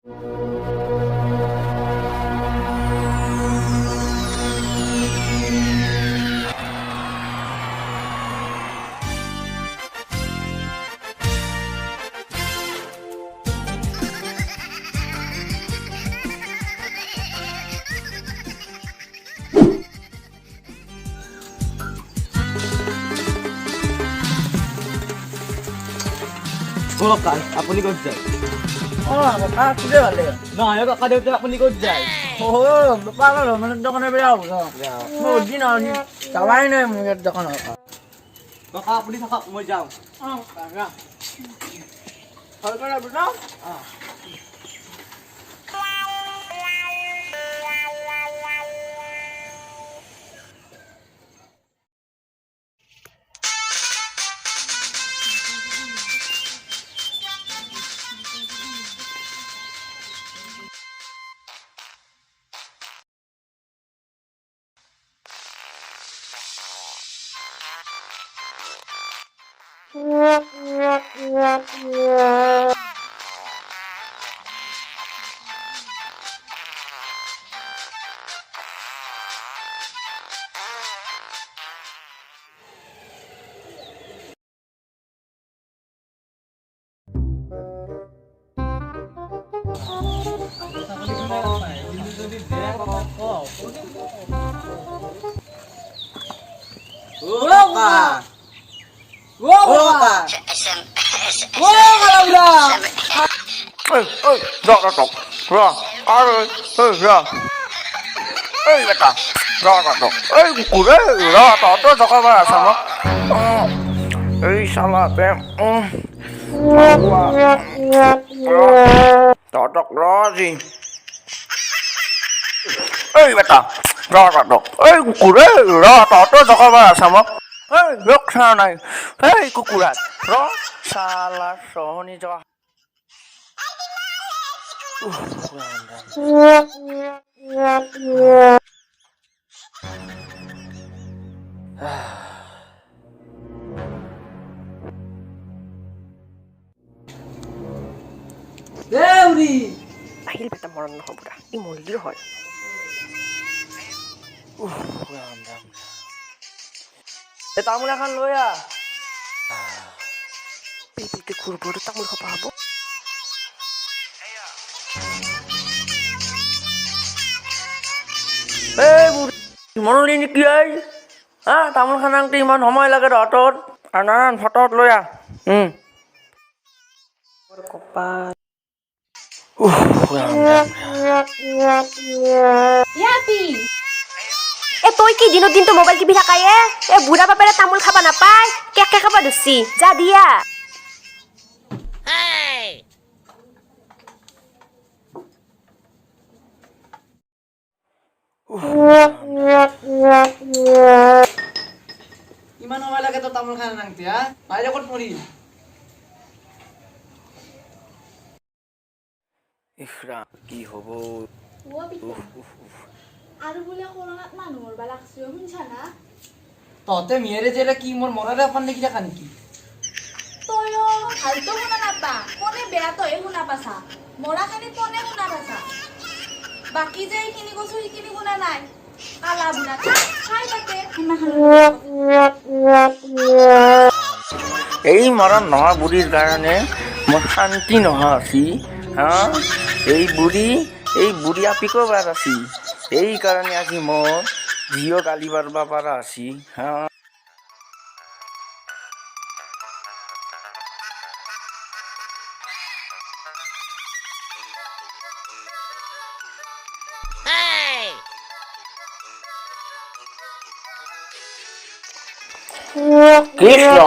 ককা আপুনি ক'ত যায় ককা তোলে ভাল লাগে নহয় ককা দেউতা আপুনি ক'ত যায় বেপাৰ মানে দোকানে বেয়া হ'ব বহুত দিন হ'ল যাবাই নাই মোৰ ইয়াত দোকানত ককা আপুনি থাকক মই যাওঁ ভাল কৰা বুজা Totok Rosi. Beta. Totok. Kukure. Totok Jokoba sama. Look sana. Kukurat. Ro salah Sony Jo. Deori আহিল বেটা মৰণ নহ'ব দা ই মৰিলেও হয় এই তামোল এখন লৈ আহ পিপিলকে ঘূৰবোৰটো তামোল খোপা হ'ব এই বুঢ়ী মনলি নেকি এই হা তামোল খানাংতে ইমান সময় লাগে তহঁতৰ নানান ফটোত লৈ আহ কপাল তই কি দিনত দিনটো মোবাইল টিপি থাকাই এ বুঢ়া বাপেৰে তামোল খাবা নাপায় কেকে খাবা ধৰছি যা দিয়া ইমান সময় লাগে তো তামোল খানা নাংতে হা বাইরে ক'ত মৰি ইফৰা কি হব আৰু বোলে কৰোণাত মানুহ মৰবা লাগছে শুনছা না তহঁতে মিয়েৰে যেলে কি মোৰ মৰাৰে অকণ দেখি থাকা নেকি তয়ো ভালতো শুনা নাপা কোনে বেয়া তয়ে শুনা পাছা মৰাখিনি কোনে শুনা পাছা বাকী যে এইখিনি কৈছো সেইখিনি শুনা নাই কালা বুঢ়া খাই থাকে এই মৰণ নোহোৱা বুঢ়ীৰ কাৰণে মোৰ শান্তি নোহোৱা আছি হা এই বুঢ়ী আপিকো বাৰ আছি এই কাৰণে আজি মোৰ জিও গালি পাৰবা পাৰা আছি হা কৃষ্ণ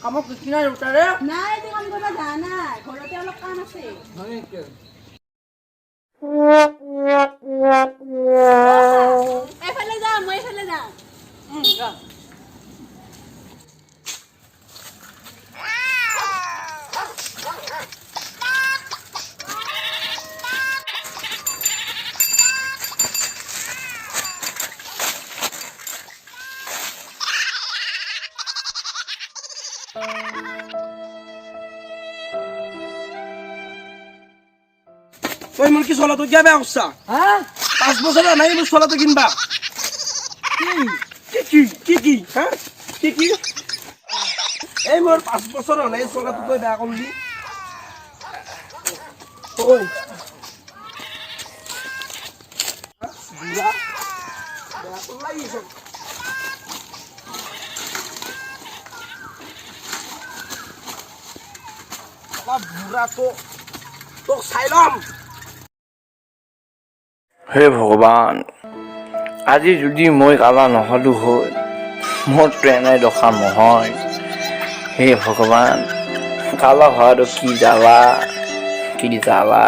কামত কিছু নাই উঠাৰে নাই দোকান কৰিব যা নাই ঘৰতে অলপ কাম আছে এফালে যাম মই এফালে যাম তই মোৰ কি চলাটো কিয় বেয়া কৰছা হা 5 বছৰ নাই মোৰ চলাটো কিনবা কি হা কি এই মোৰ 5 বছৰ নাই চলাটো তই বেয়া কৰলি ঐ বুঢ়া বেয়া কৰলাই বুঢ়া তোক চাই ল'ম হে ভগৱান আজি যদি মই কালা নহ'লো হয় মোৰ ট্ৰেইনে দখা নহয় হে ভগৱান কালা হোৱাটো কি জ্বালা